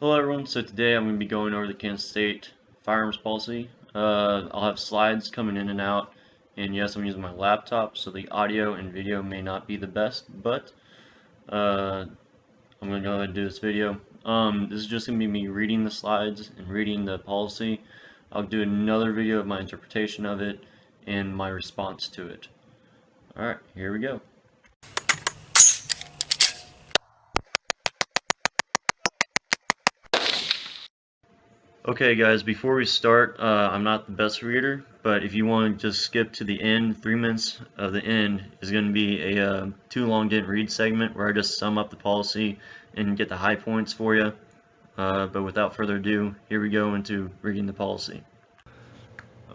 Hello everyone, so today I'm going to be going over the Kansas State Firearms Policy. I'll have slides coming in and out, and yes, I'm using my laptop, so the audio and video may not be the best, but I'm going to go ahead and do this video. This is just going to be me reading the slides and reading the policy. I'll do another video of my interpretation of it and my response to it. Alright, here we go. Okay guys, before we start, I'm not the best reader, but if you want to just skip to the end, 3 minutes of the end is going to be a too long didn't read segment where I just sum up the policy and get the high points for you. But without further ado, here we go into reading the policy.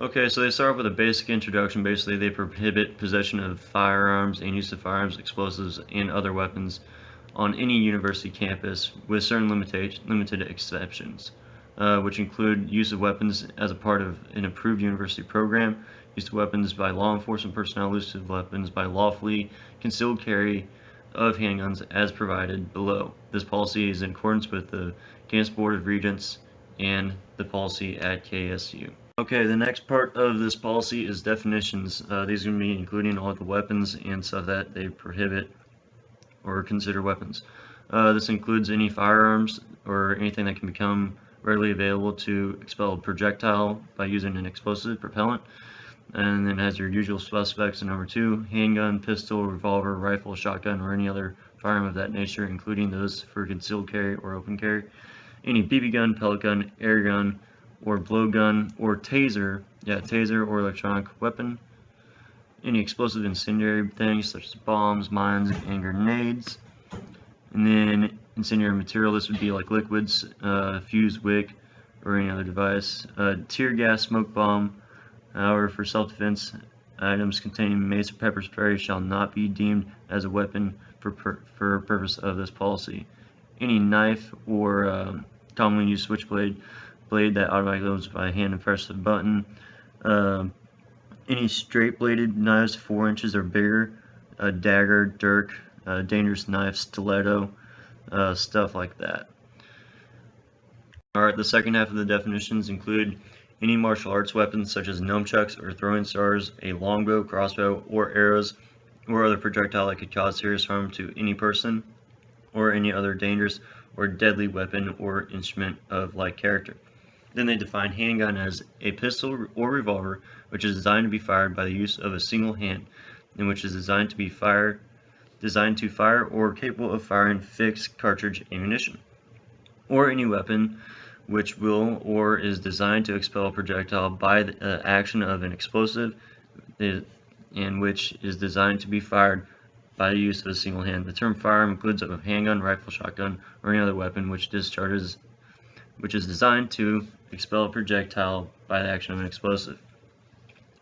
Okay, so they start off with a basic introduction. Basically, they prohibit possession of firearms and use of firearms, explosives, and other weapons on any university campus with certain limited exceptions. Which include use of weapons as a part of an approved university program, use of weapons by law enforcement personnel, use of weapons by lawfully concealed carry of handguns as provided below. This policy is in accordance with the Kansas Board of Regents and the policy at KSU. Okay, the next part of this policy is definitions. These are going to be including all the weapons and stuff that they prohibit or consider weapons. This includes any firearms or anything that can become readily available to expel a projectile by using an explosive propellant, and then has your usual suspects in number 2: handgun, pistol, revolver, rifle, shotgun, or any other firearm of that nature, including those for concealed carry or open carry, any BB gun, pellet gun, air gun, or blowgun, or taser or electronic weapon, any explosive incendiary things such as bombs, mines, and grenades. And then incendiary material, this would be like liquids, fuse, wick, or any other device. Tear gas, smoke bomb. However, for self-defense, items containing mace or pepper spray shall not be deemed as a weapon for purpose of this policy. Any knife or commonly used switchblade, blade that automatically loads by hand and press the button. Any straight-bladed knives 4 inches or bigger, a dagger, dirk, dangerous knife, stiletto, stuff like that. Alright, the second half of the definitions include any martial arts weapons such as nunchucks or throwing stars, a longbow, crossbow, or arrows, or other projectile that could cause serious harm to any person, or any other dangerous or deadly weapon or instrument of like character. Then they define handgun as a pistol or revolver which is designed to be fired by the use of a single hand, and which is designed to fire or capable of firing fixed cartridge ammunition, or any weapon which will or is designed to expel a projectile by the action of an explosive, and which is designed to be fired by the use of a single hand. The term firearm includes a handgun, rifle, shotgun, or any other weapon which is designed to expel a projectile by the action of an explosive.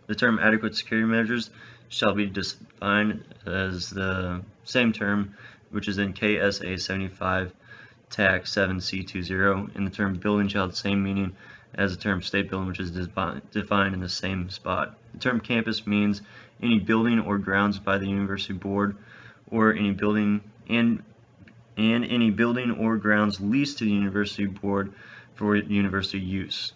The term adequate security measures shall be defined as the same term which is in KSA 75 TAC 7C20, and the term building shall have the same meaning as the term state building, which is defined in the same spot. The term campus means any building or grounds by the university board, or any building and any building or grounds leased to the university board for university use.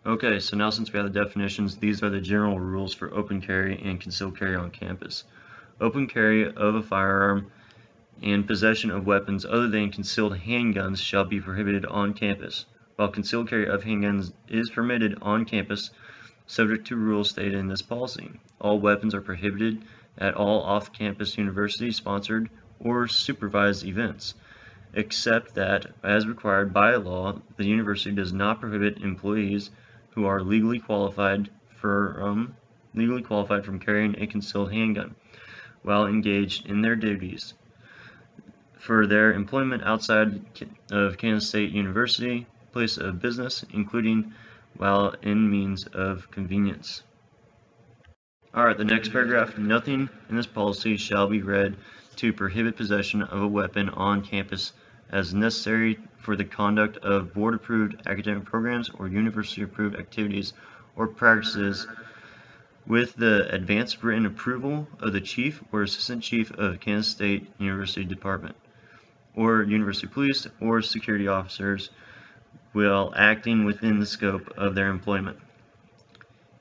Okay, so now since we have the definitions, these are the general rules for open carry and concealed carry on campus. Open carry of a firearm and possession of weapons other than concealed handguns shall be prohibited on campus, while concealed carry of handguns is permitted on campus subject to rules stated in this policy. All weapons are prohibited at all off-campus university-sponsored or supervised events, except that, as required by law, the university does not prohibit employees who are legally qualified from carrying a concealed handgun while engaged in their duties for their employment outside of Kansas State University place of business, including while in means of convenience. Alright, the next paragraph: nothing in this policy shall be read to prohibit possession of a weapon on campus as necessary for the conduct of board-approved academic programs or university-approved activities or practices with the advanced written approval of the chief or assistant chief of Kansas State University Department. or university police or security officers while acting within the scope of their employment.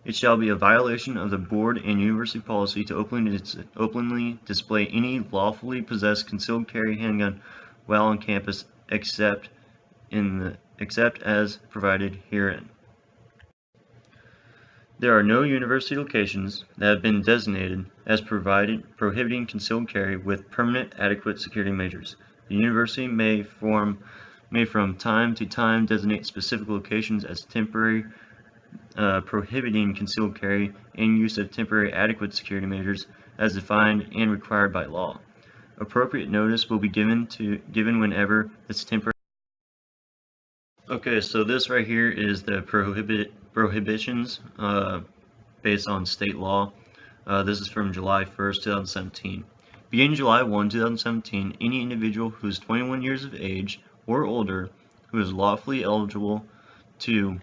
It shall be a violation of the board and university policy to openly display any lawfully possessed concealed carry handgun while on campus except as provided herein. There are no university locations that have been designated as prohibiting concealed carry with permanent adequate security measures. The university may from time to time designate specific locations as temporary prohibiting concealed carry and use of temporary adequate security measures as defined and required by law. Appropriate notice will be given whenever this temporary. Okay, so this right here is the prohibitions based on state law. This is from July 1st, 2017. Beginning July 1, 2017, any individual who is 21 years of age or older who is lawfully eligible to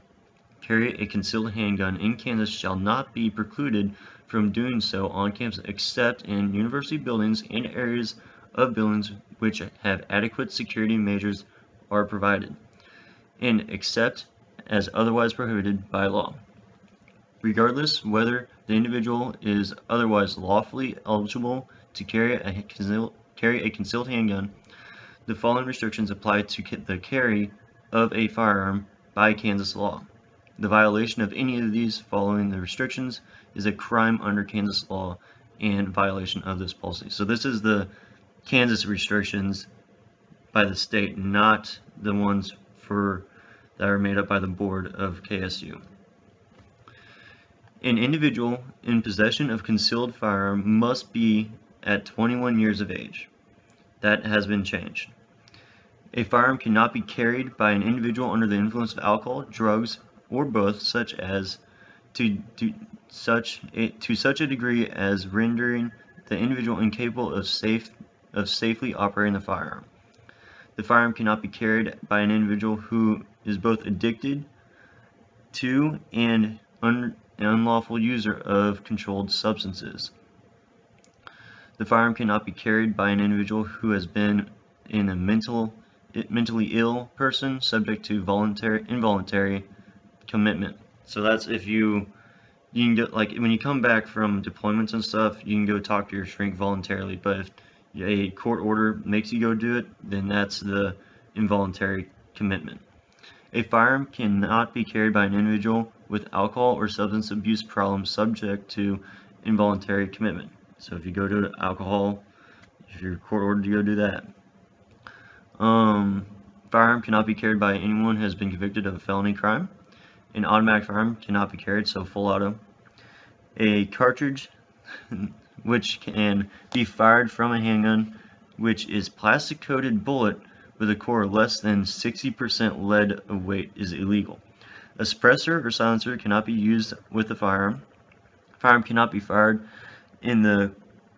carry a concealed handgun in Kansas shall not be precluded from doing so on campus except in university buildings and areas of buildings which have adequate security measures are provided, and except as otherwise prohibited by law. Regardless whether the individual is otherwise lawfully eligible to carry a concealed handgun, the following restrictions apply to the carry of a firearm by Kansas law. The violation of any of these following the restrictions is a crime under Kansas law and violation of this policy. So this is the Kansas restrictions by the state, not the ones that are made up by the board of KSU. An individual in possession of concealed firearm must be at 21 years of age. That has been changed. A firearm cannot be carried by an individual under the influence of alcohol, drugs, or both, such as to such a degree as rendering the individual incapable of safely operating the firearm. The firearm cannot be carried by an individual who is both addicted to and an unlawful user of controlled substances. The firearm cannot be carried by an individual who has been in a mentally ill person subject to involuntary commitment. So that's if you can get, like, when you come back from deployments and stuff, you can go talk to your shrink voluntarily, but if a court order makes you go do it, then that's the involuntary commitment. A firearm cannot be carried by an individual with alcohol or substance abuse problems subject to involuntary commitment. So if you go to alcohol, if you're court ordered to go do that. Firearm cannot be carried by anyone who has been convicted of a felony crime. An automatic firearm cannot be carried, so full auto. A cartridge which can be fired from a handgun which is plastic coated bullet with a core less than 60% lead of weight is illegal. A suppressor or silencer cannot be used with the firearm. Firearm cannot be fired in the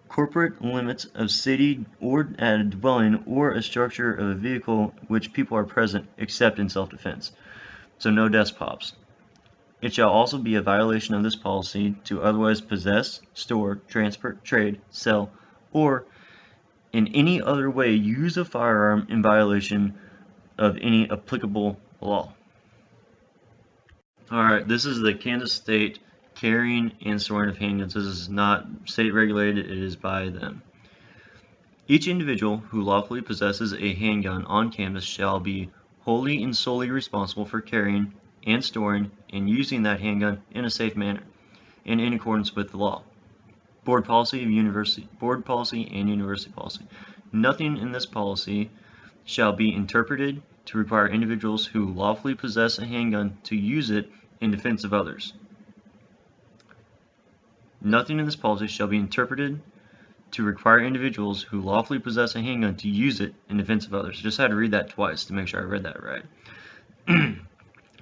corporate limits of city or at a dwelling or a structure of a vehicle which people are present except in self-defense. So no desk pops. It shall also be a violation of this policy to otherwise possess, store, transfer, trade, sell, or in any other way use a firearm in violation of any applicable law. Alright, this is the Kansas state carrying and storing of handguns. This is not state regulated, it is by them. Each individual who lawfully possesses a handgun on campus shall be wholly and solely responsible for carrying and storing and using that handgun in a safe manner and in accordance with the law. Board policy and university policy. Nothing in this policy shall be interpreted to require individuals who lawfully possess a handgun to use it in defense of others. Nothing in this policy shall be interpreted to require individuals who lawfully possess a handgun to use it in defense of others. Just had to read that twice to make sure I read that right.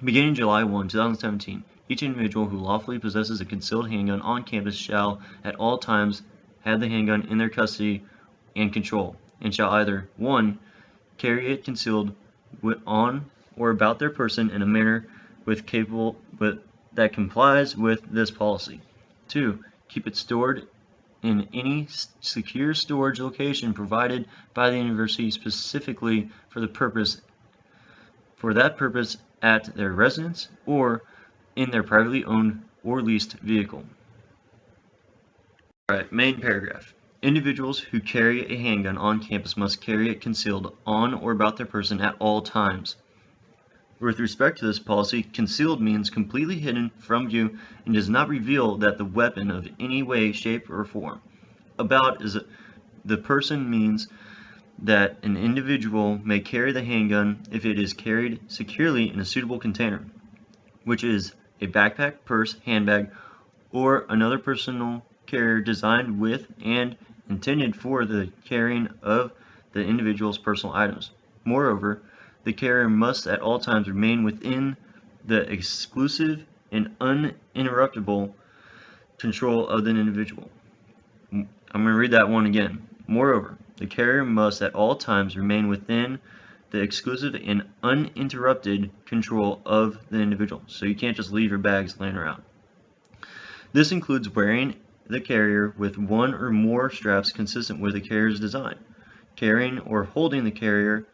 Beginning July 1, 2017, each individual who lawfully possesses a concealed handgun on campus shall at all times have the handgun in their custody and control, and shall either 1. Carry it concealed on or about their person in a manner that complies with this policy. 2. Keep it stored in any secure storage location provided by the university specifically for that purpose at their residence or in their privately owned or leased vehicle. Alright, main paragraph. Individuals who carry a handgun on campus must carry it concealed on or about their person at all times. With respect to this policy, concealed means completely hidden from view and does not reveal that the weapon of any way, shape, or form. About is the person means that an individual may carry the handgun if it is carried securely in a suitable container, which is a backpack, purse, handbag, or another personal carrier designed with and intended for the carrying of the individual's personal items. Moreover, the carrier must at all times remain within the exclusive and uninterruptible control of the individual. I'm going to read that one again. Moreover, the carrier must at all times remain within the exclusive and uninterrupted control of the individual. So you can't just leave your bags laying around. This includes wearing the carrier with one or more straps consistent with the carrier's design, carrying or holding the carrier,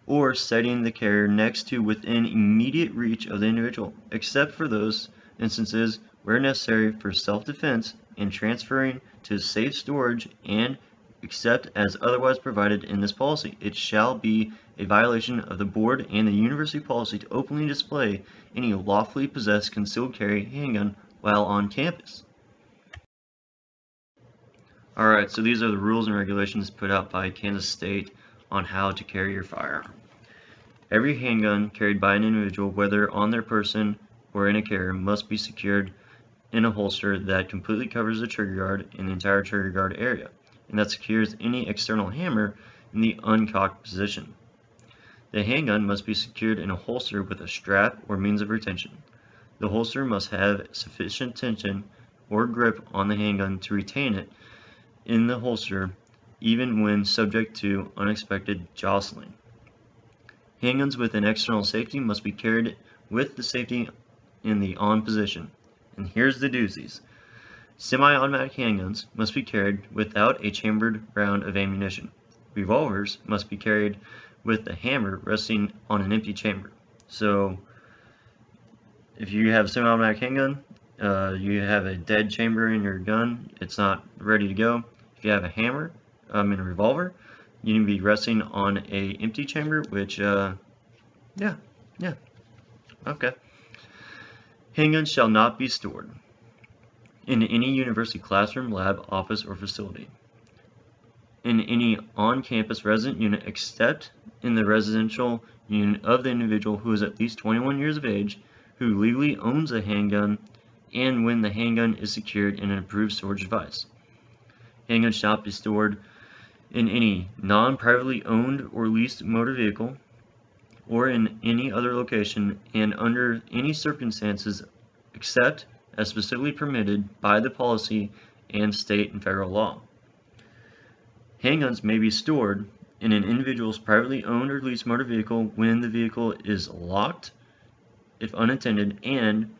or setting the carrier next to within immediate reach of the individual, except for those instances where necessary for self-defense, and transferring to safe storage, and except as otherwise provided in this policy. It shall be a violation of the board and the university policy to openly display any lawfully possessed concealed carry handgun while on campus. Alright, so these are the rules and regulations put out by Kansas State on how to carry your firearm. Every handgun carried by an individual, whether on their person or in a carrier, must be secured in a holster that completely covers the trigger guard and the entire trigger guard area, and that secures any external hammer in the uncocked position. The handgun must be secured in a holster with a strap or means of retention. The holster must have sufficient tension or grip on the handgun to retain it in the holster even when subject to unexpected jostling. Handguns with an external safety must be carried with the safety in the on position. And here's the doozies. Semi-automatic handguns must be carried without a chambered round of ammunition. Revolvers must be carried with the hammer resting on an empty chamber. So if you have a semi-automatic handgun, you have a dead chamber in your gun, it's not ready to go. If you have a hammer in a revolver, you need to be resting on a empty chamber, which, yeah, okay. Handguns shall not be stored in any university classroom, lab, office, or facility, in any on-campus resident unit except in the residential unit of the individual who is at least 21 years of age, who legally owns a handgun, and when the handgun is secured in an approved storage device. Handguns shall not be stored in any non-privately owned or leased motor vehicle or in any other location and under any circumstances except as specifically permitted by the policy and state and federal law. Handguns may be stored in an individual's privately owned or leased motor vehicle when the vehicle is locked, if unattended, and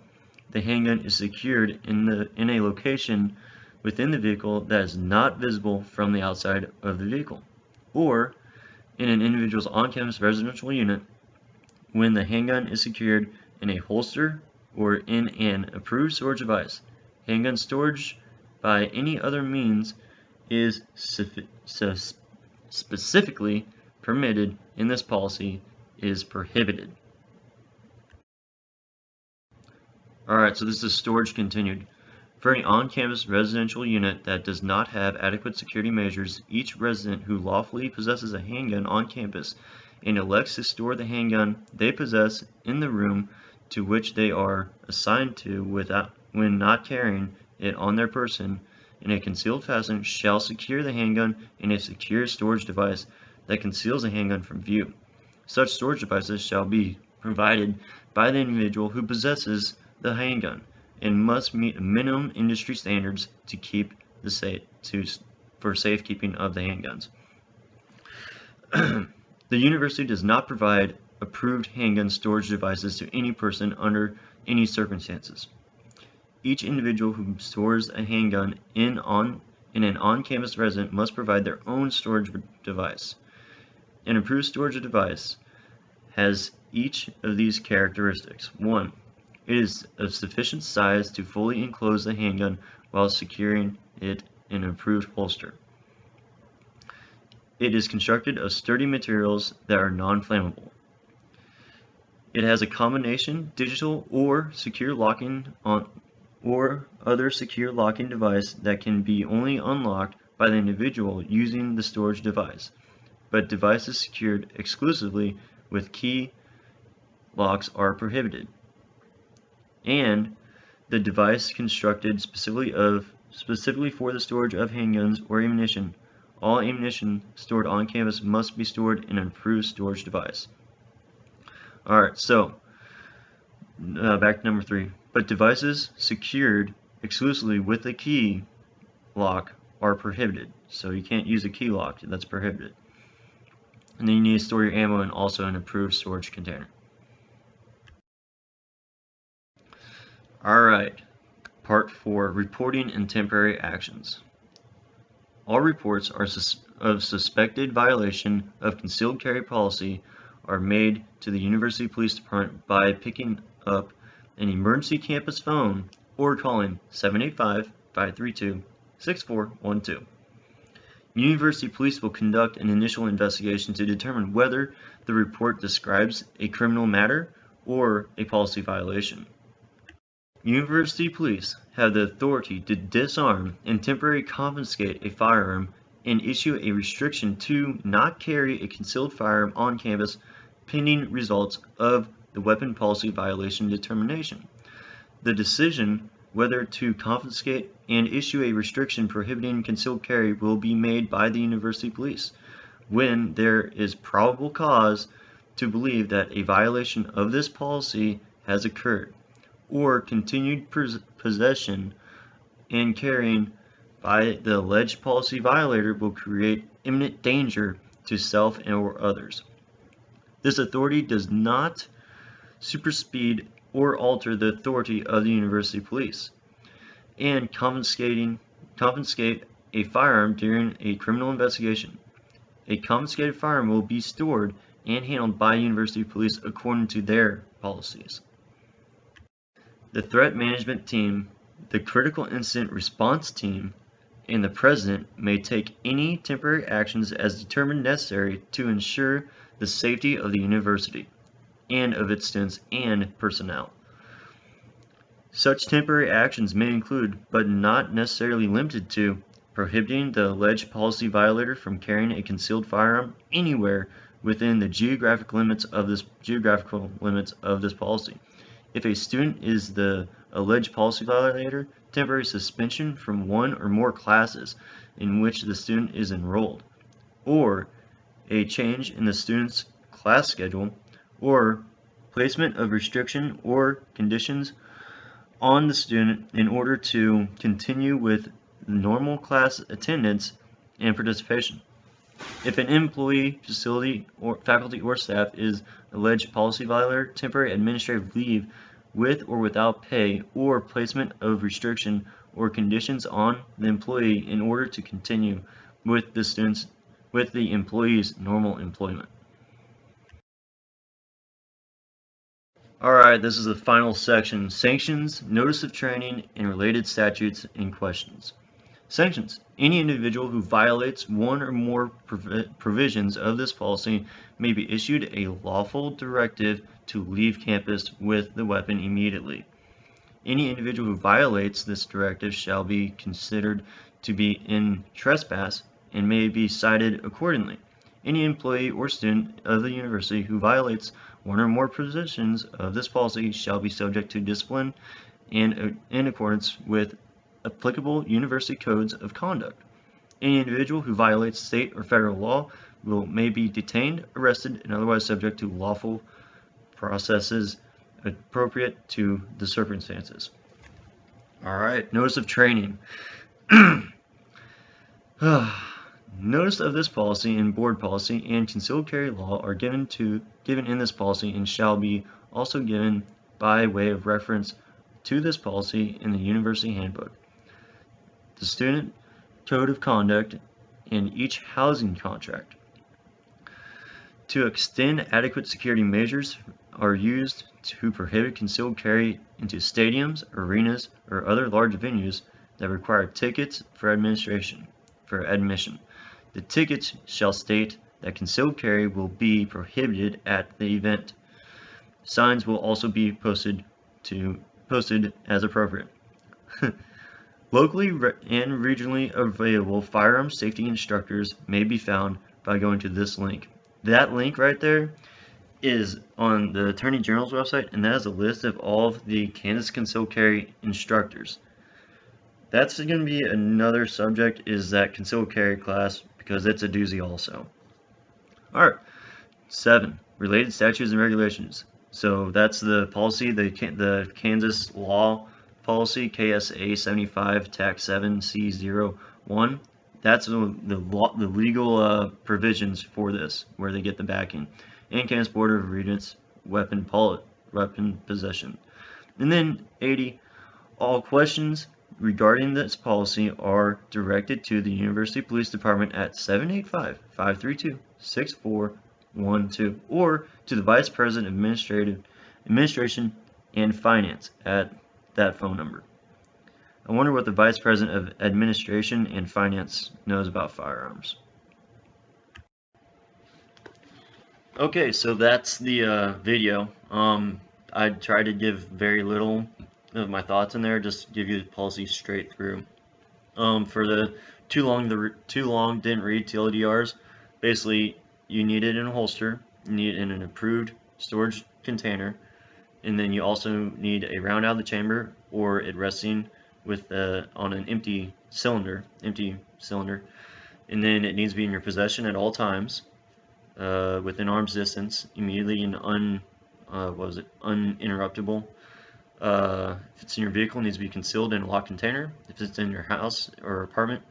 the handgun is secured in a location within the vehicle that is not visible from the outside of the vehicle, or in an individual's on-campus residential unit when the handgun is secured in a holster or in an approved storage device. Handgun storage by any other means is specifically permitted in this policy is prohibited. Alright, so this is storage continued. For an on-campus residential unit that does not have adequate security measures, each resident who lawfully possesses a handgun on campus and elects to store the handgun they possess in the room to which they are assigned to when not carrying it on their person in a concealed fashion shall secure the handgun in a secure storage device that conceals the handgun from view. Such storage devices shall be provided by the individual who possesses the handgun and must meet minimum industry standards to keep for safekeeping of the handguns. The university does not provide approved handgun storage devices to any person under any circumstances. Each individual who stores a handgun in and an on-campus resident must provide their own storage device. An approved storage device has each of these characteristics. 1. It is of sufficient size to fully enclose the handgun while securing it in an approved holster. It is constructed of sturdy materials that are non-flammable. It has a combination digital or secure locking or other secure locking device that can be only unlocked by the individual using the storage device, but devices secured exclusively with key locks are prohibited. And the device constructed specifically for the storage of handguns or ammunition. All ammunition stored on campus must be stored in an approved storage device. Alright, so back to number 3. But devices secured exclusively with a key lock are prohibited. So you can't use a key lock, that's prohibited. And then you need to store your ammo in also an approved storage container. Alright, part 4, reporting and temporary actions. All reports of suspected violation of concealed carry policy are made to the University Police Department by picking up an emergency campus phone or calling 785-532-6412. University Police will conduct an initial investigation to determine whether the report describes a criminal matter or a policy violation. University Police have the authority to disarm and temporarily confiscate a firearm and issue a restriction to not carry a concealed firearm on campus pending results of the weapon policy violation determination. The decision whether to confiscate and issue a restriction prohibiting concealed carry will be made by the University Police when there is probable cause to believe that a violation of this policy has occurred, or continued possession and carrying by the alleged policy violator will create imminent danger to self or others. This authority does not supersede or alter the authority of the University Police, and confiscate a firearm during a criminal investigation. A confiscated firearm will be stored and handled by University Police according to their policies. The Threat Management Team, the Critical Incident Response Team, and the President may take any temporary actions as determined necessary to ensure the safety of the university and of its students and personnel. Such temporary actions may include, but not necessarily limited to, prohibiting the alleged policy violator from carrying a concealed firearm anywhere within the geographical limits of this policy. If a student is the alleged policy violator, temporary suspension from one or more classes in which the student is enrolled, or a change in the student's class schedule, or placement of restriction or conditions on the student in order to continue with normal class attendance and participation. If an employee, facility, or faculty or staff is alleged policy violator, temporary administrative leave with or without pay or placement of restriction or conditions on the employee in order to continue with the employee's normal employment. Alright, this is the final section. Sanctions, notice of training, and related statutes and questions. Sanctions. Any individual who violates one or more provisions of this policy may be issued a lawful directive to leave campus with the weapon immediately. Any individual who violates this directive shall be considered to be in trespass and may be cited accordingly. Any employee or student of the university who violates one or more provisions of this policy shall be subject to discipline and in accordance with applicable university codes of conduct. Any individual who violates state or federal law may be detained, arrested, and otherwise subject to lawful processes appropriate to the circumstances. Alright, notice of training. Notice of this policy and board policy and concealed carry law are given in this policy and shall be also given by way of reference to this policy in the university handbook. The student code of conduct and each housing contract. To extend adequate security measures are used to prohibit concealed carry into stadiums, arenas, or other large venues that require tickets for admission. The tickets shall state that concealed carry will be prohibited at the event. Signs will also be posted as appropriate. Locally and regionally available firearms safety instructors may be found by going to this link. That link right there is on the Attorney General's website, and that is a list of all of the Kansas concealed carry instructors. That's going to be another subject, is that concealed carry class, because it's a doozy also. Alright, 7. Related statutes and regulations. So that's the policy, the Kansas law policy, KSA 75 Tax 7 C01. That's the legal provisions for this, where they get the backing. And Kansas Board of Regents weapon possession. And then 80. All questions regarding this policy are directed to the University Police Department at 785-532-6412 or to the Vice President of Administration and Finance at that phone number. I wonder what the Vice President of Administration and Finance knows about firearms. Okay, so that's the video. I tried to give very little of my thoughts in there, just give you the policy straight through. For the too long didn't read TLDRs, basically you need it in a holster, you need it in an approved storage container, and then you also need a round out of the chamber or it resting with on an empty cylinder, and then it needs to be in your possession at all times, within arm's distance, immediately and uninterruptible. If it's in your vehicle, it needs to be concealed in a locked container. If it's in your house or apartment,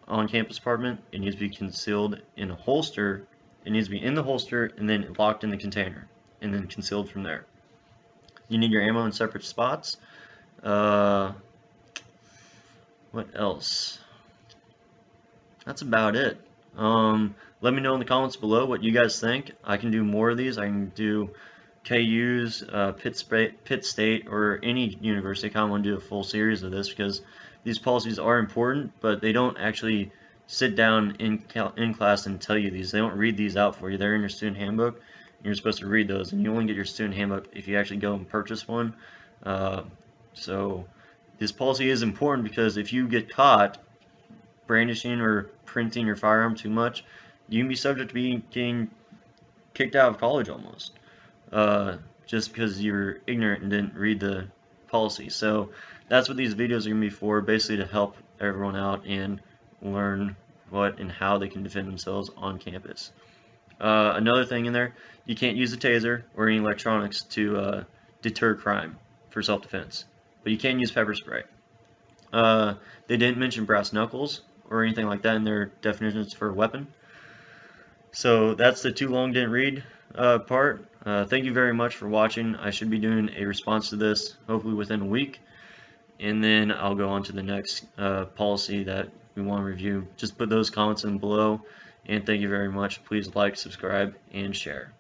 on-campus apartment, it needs to be concealed in a holster. It needs to be in the holster and then locked in the container, and then concealed from there. You need your ammo in separate spots. What else? That's about it. Let me know in the comments below what you guys think. I can do more of these. I can do KU's, Pitt State, or any university. I kind of want to do a full series of this because these policies are important, but they don't actually sit down in class and tell you these. They don't read these out for you. They're in your student handbook, and you're supposed to read those, and you only get your student handbook if you actually go and purchase one. So this policy is important because if you get caught brandishing or printing your firearm too much, you can be subject to getting kicked out of college almost, just because you're ignorant and didn't read the policy. So that's what these videos are going to be for, basically to help everyone out and learn what and how they can defend themselves on campus. Another thing in there, you can't use a taser or any electronics to deter crime for self-defense, but you can use pepper spray. They didn't mention brass knuckles or anything like that in their definitions for a weapon. So that's the too long didn't read part. Thank you very much for watching. I should be doing a response to this hopefully within a week, and then I'll go on to the next policy that we want to review. Just put those comments in below, and thank you very much. Please like, subscribe, and share.